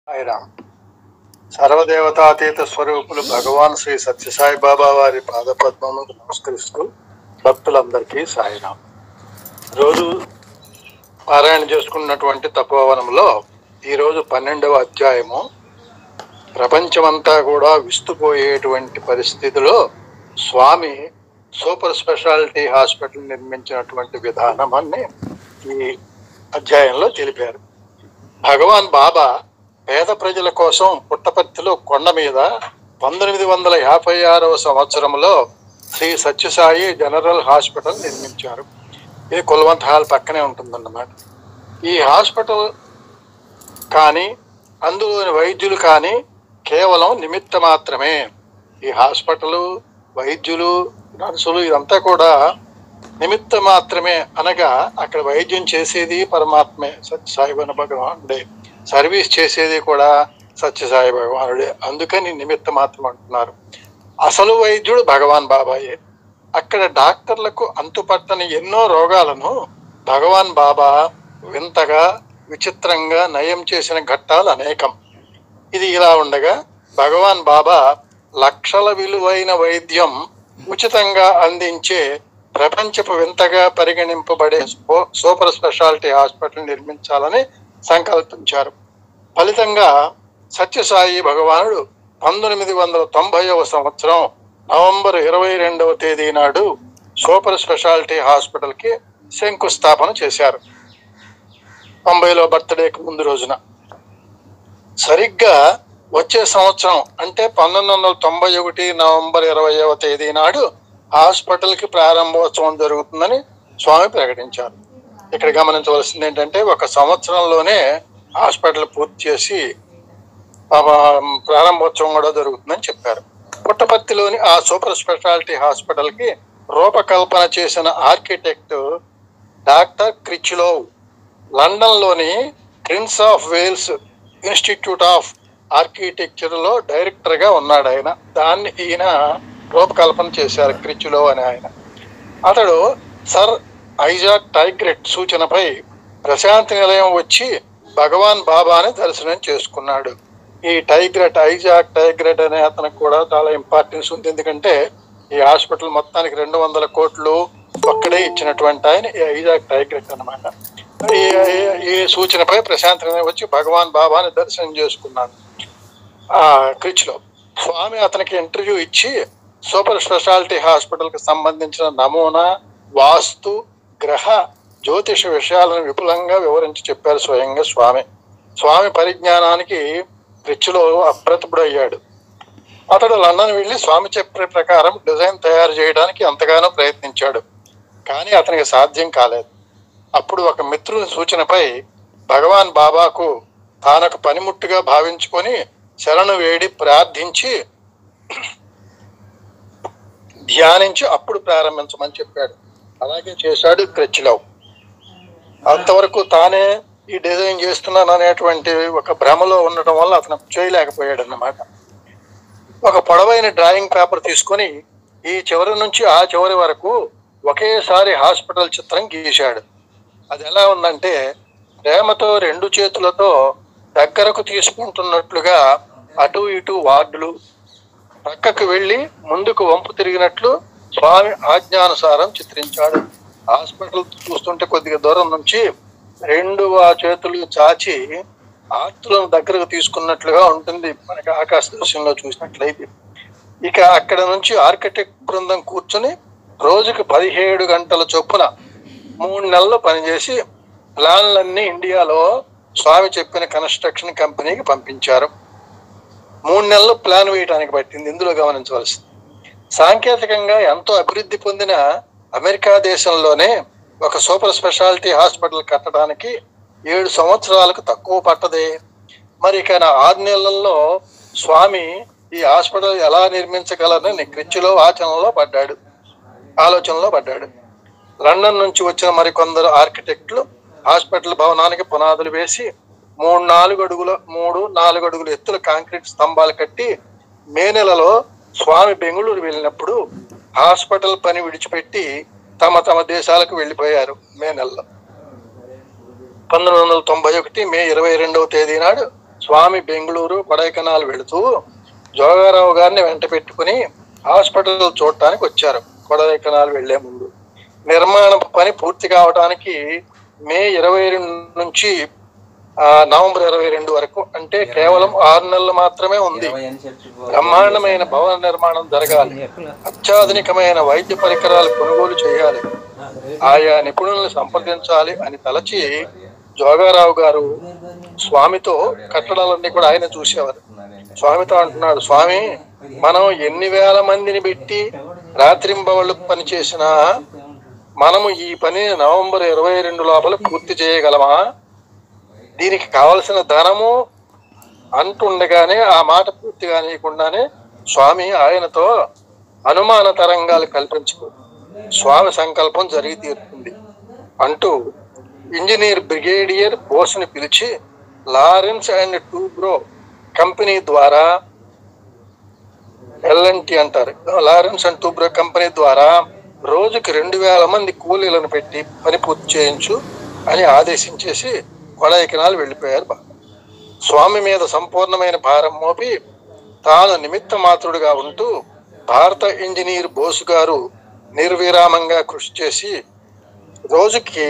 సాయిరామ్. సర్వదేవతాతీత స్వరూపులు భగవాన్ శ్రీ సత్యసాయి బాబా వారి పాదపద్మములకు నమస్కరిస్తూ భక్తులందరికీ సాయిరామ్. రోజు పారాయణ చేసుకున్నటువంటి తపోవనంలో ఈరోజు 12వ అధ్యాయము. ప్రపంచమంతా కూడా విస్తుపోయేటువంటి పరిస్థితిలో స్వామి సూపర్ స్పెషాలిటీ హాస్పిటల్ నిర్మించినటువంటి విధానాన్ని ఈ అధ్యాయంలో తెలిపారు. భగవాన్ బాబా పేద ప్రజల కోసం పుట్టపర్తిలో కొండ మీద 1956వ సంవత్సరంలో శ్రీ సత్యసాయి జనరల్ హాస్పిటల్ నిర్మించారు. ఇది కుల్వంత్ హాల్ పక్కనే ఉంటుందన్నమాట. ఈ హాస్పిటల్ కానీ అందులోని వైద్యులు కానీ కేవలం నిమిత్త మాత్రమే. ఈ హాస్పిటల్, వైద్యులు, నర్సులు ఇదంతా కూడా నిమిత్త మాత్రమే. అనగా అక్కడ వైద్యం చేసేది పరమాత్మే, సత్యసాయి భగవానుడే. సర్వీస్ చేసేది కూడా సత్యసాయి భగవానుడే. అందుకని నిమిత్త మాత్రం అంటున్నారు. అసలు వైద్యుడు భగవాన్ బాబాయే. అక్కడ డాక్టర్లకు అంతుపట్టని ఎన్నో రోగాలను భగవాన్ బాబా వింతగా, విచిత్రంగా నయం చేసిన ఘట్టాలు అనేకం. ఇది ఇలా ఉండగా భగవాన్ బాబా లక్షల విలువైన వైద్యం ఉచితంగా అందించే ప్రపంచపు వింతగా పరిగణింపబడే సూపర్ స్పెషాలిటీ హాస్పిటల్ నిర్మించాలని సంకల్పించారు. ఫలితంగా సత్యసాయి భగవానుడు 1990వ సంవత్సరం నవంబర్ 22వ తేదీ నాడు సూపర్ స్పెషాలిటీ హాస్పిటల్కి శంకుస్థాపన చేశారు. 90లో బర్త్డేకి ముందు రోజున. సరిగ్గా వచ్చే సంవత్సరం అంటే 1991 నవంబర్ 20వ తేదీ నాడు హాస్పిటల్కి ప్రారంభోత్సవం జరుగుతుందని స్వామి ప్రకటించారు. ఇక్కడ గమనించవలసింది ఏంటంటే, ఒక సంవత్సరంలోనే హాస్పిటల్ పూర్తి చేసి ప్రారంభోత్సవం కూడా జరుగుతుందని చెప్పారు. పుట్టపర్తిలోని ఆ సూపర్ స్పెషాలిటీ హాస్పిటల్కి రూపకల్పన చేసిన ఆర్కిటెక్ట్ డాక్టర్ క్రిచ్లోవ్, లండన్లోని Prince of Wales institute of ఆర్కిటెక్చర్లో డైరెక్టర్గా ఉన్నాడు ఆయన. దాన్ని ఈయన రూపకల్పన చేశారు, క్రిచ్లోవ్ అనే ఆయన. అతడు సర్ ఐజాక్ టైగ్రెట్ సూచనపై ప్రశాంతి నిలయం వచ్చి భగవాన్ బాబాని దర్శనం చేసుకున్నాడు. ఈ ఐజాక్ టైగ్రెట్ అనే అతనికి కూడా చాలా ఇంపార్టెన్స్ ఉంది. ఎందుకంటే ఈ హాస్పిటల్ మొత్తానికి 200 కోట్లు ఒక్కడే ఇచ్చినటువంటి ఆయన ఈ ఐజాక్ టైగ్రెట్ అనమాట. ఈ సూచనపై ప్రశాంతి నిలయం వచ్చి భగవాన్ బాబాని దర్శనం చేసుకున్నాడు. క్రిచ్లో స్వామి అతనికి ఇంటర్వ్యూ ఇచ్చి సూపర్ స్పెషాలిటీ హాస్పిటల్కి సంబంధించిన నమూనా, వాస్తు, గ్రహ, జ్యోతిష విషయాలను విపులంగా వివరించి చెప్పారు స్వయంగా స్వామి. స్వామి పరిజ్ఞానానికి క్రిచ్లో అప్రతిభుడయ్యాడు. అతడు లండన్ వెళ్ళి స్వామి చెప్పే ప్రకారం డిజైన్ తయారు చేయడానికి ఎంతగానో ప్రయత్నించాడు. కానీ అతనికి సాధ్యం కాలేదు. అప్పుడు ఒక మిత్రుని సూచనపై భగవాన్ బాబాకు తానొక పనిముట్టుగా భావించుకొని శరణు వేడి ప్రార్థించి ధ్యానించి అప్పుడు ప్రారంభించమని చెప్పాడు. అలాగే చేశాడు క్రిచ్లో. అంతవరకు తానే ఈ డిజైన్ చేస్తున్నాను అనేటువంటి ఒక భ్రమలో ఉండటం వల్ల అతను చేయలేకపోయాడు అన్నమాట. ఒక పొడవైన డ్రాయింగ్ పేపర్ తీసుకొని ఈ చివరి నుంచి ఆ చివరి వరకు ఒకేసారి హాస్పిటల్ చిత్రం గీశాడు. అది ఎలా ఉందంటే, ప్రేమతో 2 చేతులతో దగ్గరకు తీసుకుంటున్నట్లుగా అటు ఇటు వార్డులు, పక్కకు వెళ్ళి ముందుకు వంపు తిరిగినట్లు స్వామి ఆజ్ఞానుసారం చిత్రించాడు. హాస్పిటల్ చూస్తుంటే కొద్దిగా దూరం నుంచి 2 చేతులు చాచి ఆర్తులను దగ్గరకు తీసుకున్నట్లుగా ఉంటుంది మనకి ఆకాశ దృశ్యంలో చూసినట్లయితే. ఇక అక్కడ నుంచి ఆర్కిటెక్ట్ బృందం కూర్చుని రోజుకి 17 గంటల చొప్పున 3 నెలలు పనిచేసి ప్లాన్లన్నీ ఇండియాలో స్వామి చెప్పిన కన్స్ట్రక్షన్ కంపెనీకి పంపించారు. 3 నెలలు ప్లాన్ వేయడానికి పట్టింది. ఇందులో గమనించవలసింది, సాంకేతికంగా ఎంతో అభివృద్ధి పొందిన అమెరికా దేశంలోనే ఒక సూపర్ స్పెషాలిటీ హాస్పిటల్ కట్టడానికి 7 సంవత్సరాలకు తక్కువ పట్టదే. మరి ఇక 6 నెలల్లో స్వామి ఈ హాస్పిటల్ ఎలా నిర్మించగలరని క్రిచ్లో ఆలోచనలో పడ్డాడు. లండన్ నుంచి వచ్చిన మరికొందరు ఆర్కిటెక్టులు హాస్పిటల్ భవనానికి పునాదులు వేసి 3-4 అడుగుల ఎత్తుల కాంక్రీట్ స్తంభాలు కట్టి మే నెలలో స్వామి బెంగళూరు వెళ్ళినప్పుడు హాస్పిటల్ పని విడిచిపెట్టి తమ దేశాలకు వెళ్ళిపోయారు. మే నెలలో 1991 మే 22వ తేదీ నాడు స్వామి బెంగళూరు కొడైకెనాల్ వెళుతూ జోగారావు గారిని వెంట పెట్టుకుని హాస్పిటల్ చూడటానికి వచ్చారు. కొడైకెనాల్ వెళ్లే ముందు నిర్మాణ పని పూర్తి కావడానికి మే 22 నుంచి నవంబర్ 22 వరకు, అంటే కేవలం 6 నెలలు మాత్రమే ఉంది. బ్రహ్మాండమైన భవన నిర్మాణం జరగాలి, అత్యాధునికమైన వైద్య పరికరాలు కొనుగోలు చేయాలి, ఆయా నిపుణులను సంప్రదించాలి అని తలచి జోగారావు గారు స్వామితో కట్టడాలన్నీ కూడా ఆయన చూసేవారు. స్వామితో అంటున్నాడు, స్వామి మనం ఎన్ని వేల మందిని పెట్టి రాత్రింబవళ్ళు పని చేసినా మనము ఈ పని నవంబర్ 22 లోపల పూర్తి చేయగలమా? దీనికి కావలసిన ధనము అంటుండగానే ఆ మాట పూర్తి కానియకుండానే స్వామి ఆయనతో అనుమాన తరంగాలు కల్పించుకో, స్వామి సంకల్పం జరిగి తీరుతుంది అంటూ ఇంజనీర్ బ్రిగేడియర్ బోస్ని పిలిచి లారెన్స్ అండ్ టూబ్రో కంపెనీ ద్వారా, LNT అంటారు, లారెన్స్ అండ్ టూబ్రో కంపెనీ ద్వారా రోజుకి 2000 మంది కూలీలను పెట్టి పని పూర్తి చేయించు అని ఆదేశించేసి కొడైకెనాల్ వెళ్ళిపోయారు. స్వామి మీద సంపూర్ణమైన భారం మోపి తాను నిమిత్త మాత్రుడిగా ఉంటూ భారత ఇంజనీర్ బోసు గారు నిర్విరామంగా కృషి చేసి రోజుకి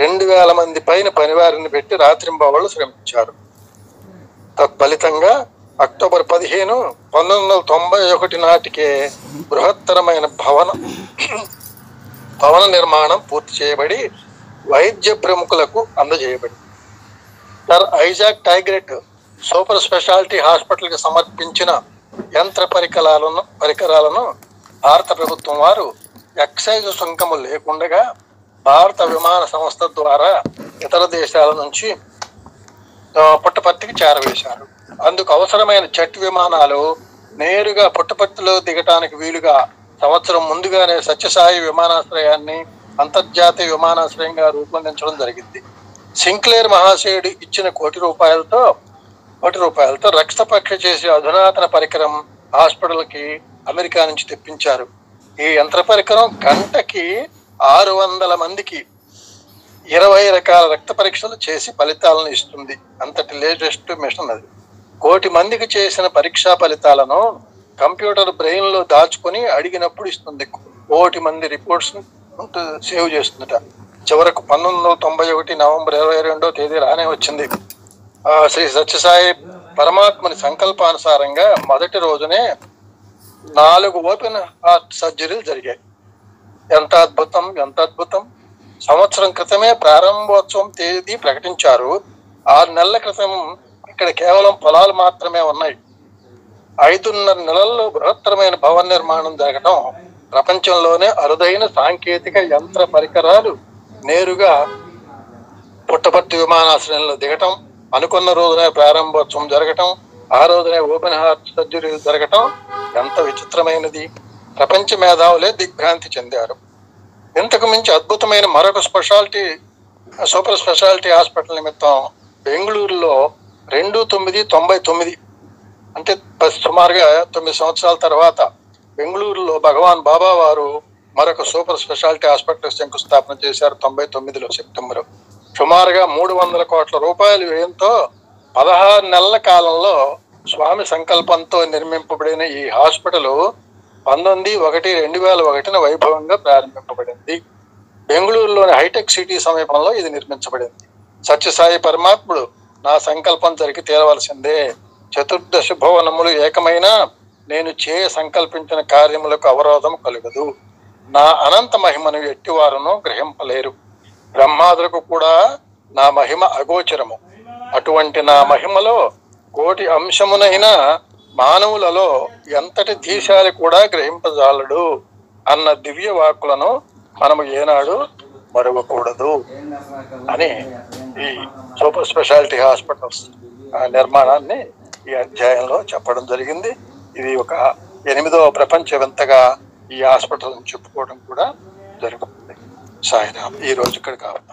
2000 మంది పైన పనివారిని పెట్టి రాత్రింబవళ్ళు శ్రమించారు. తత్ఫలితంగా అక్టోబర్ 15, 1991 నాటికే బృహత్తరమైన భవన నిర్మాణం పూర్తి చేయబడి వైద్య ప్రముఖులకు అందజేయబడి సర్ ఐజాక్ టైగ్రెట్ సూపర్ స్పెషాలిటీ హాస్పిటల్కి సమర్పించిన యంత్ర పరికరాలను భారత ప్రభుత్వం వారు ఎక్సైజ్ సుంకము లేకుండా భారత విమాన సంస్థ ద్వారా ఇతర దేశాల నుంచి పుట్టపర్తికి చేరవేశారు. అందుకు అవసరమైన జెట్ విమానాలు నేరుగా పుట్టపర్తిలో దిగటానికి వీలుగా సంవత్సరం ముందుగానే సత్యసాయి విమానాశ్రయాన్ని అంతర్జాతీయ విమానాశ్రయంగా రూపొందించడం జరిగింది. సింక్లేర్ మహాశయుడు ఇచ్చిన కోటి రూపాయలతో రక్త పరీక్ష చేసే అధునాతన పరికరం హాస్పిటల్కి అమెరికా నుంచి తెప్పించారు. ఈ యంత్ర పరికరం గంటకి 600 మందికి 20 రకాల రక్త పరీక్షలు చేసి ఫలితాలను ఇస్తుంది. అంతటి లేటెస్ట్ మిషన్ అది. 1 కోటి మందికి చేసిన పరీక్షా ఫలితాలను కంప్యూటర్ బ్రెయిన్ లో దాచుకొని అడిగినప్పుడు ఇస్తుంది. 1 కోటి మంది రిపోర్ట్స్ సేవ్ చేస్తుందట. చివరకు 1991 నవంబర్ 22వ తేదీ రానే వచ్చింది. శ్రీ సత్యసాయి పరమాత్మని సంకల్పానుసారంగా మొదటి రోజునే 4 ఓపెన్ హార్ట్ సర్జరీలు జరిగాయి. ఎంత అద్భుతం, ఎంత అద్భుతం! సంవత్సరం క్రితమే ప్రారంభోత్సవం తేదీ ప్రకటించారు. 6 నెలల క్రితం ఇక్కడ కేవలం పొలాలు మాత్రమే ఉన్నాయి. 5.5 నెలల్లో బృహత్తరమైన భవన నిర్మాణం జరగడం, ప్రపంచంలోనే అరుదైన సాంకేతిక యంత్ర పరికరాలు నేరుగా పుట్టపర్తి విమానాశ్రయంలో దిగటం, అనుకున్న రోజునే ప్రారంభోత్సవం జరగటం, ఆ రోజునే ఓపెన్ హార్ట్ సర్జరీలు జరగటం ఎంత విచిత్రమైనది! ప్రపంచ మేధావులే దిగ్భ్రాంతి చెందారు. ఇంతకు మించి అద్భుతమైన మరొక సూపర్ స్పెషాలిటీ హాస్పిటల్ నిమిత్తం బెంగళూరులో 2999 అంటే సుమారుగా 9 సంవత్సరాల తర్వాత బెంగళూరులో భగవాన్ బాబా వారు మరొక సూపర్ స్పెషాలిటీ హాస్పిటల్ శంకుస్థాపన చేశారు 99లో సెప్టెంబర్. సుమారుగా 300 కోట్ల రూపాయలు వ్యయంతో 16 నెలల కాలంలో స్వామి సంకల్పంతో నిర్మింపబడిన ఈ హాస్పిటల్ 19/1/2001 వైభవంగా ప్రారంభింపబడింది. బెంగళూరులోని హైటెక్ సిటీ సమీపంలో ఇది నిర్మించబడింది. సత్యసాయి పరమాత్ముడు నా సంకల్పం జరిగి తీరవలసిందే, చతుర్దశ భువనములు ఏకమైన నేను సంకల్పించిన కార్యములకు అవరోధం కలుగదు, నా అనంత మహిమను ఎట్టివారును గ్రహింపలేరు, బ్రహ్మాదులకు కూడా నా మహిమ అగోచరము, అటువంటి నా మహిమలో 1 కోటి అంశమునైన మానవులలో ఎంతటి దీశాలు కూడా గ్రహింపజాలడు అన్న దివ్య వాక్కులను మనము ఏనాడు మరవకూడదు అని ఈ సూపర్ స్పెషాలిటీ హాస్పిటల్స్ నిర్మాణాన్ని ఈ అధ్యాయంలో చెప్పడం జరిగింది. ఇది ఒక 8వ ప్రపంచ వింతగా ఈ హాస్పిటల్ చెప్పుకోవడం కూడా జరుగుతుంది. సాయిరామ్. ఈ రోజు ఇక్కడ కావాలి.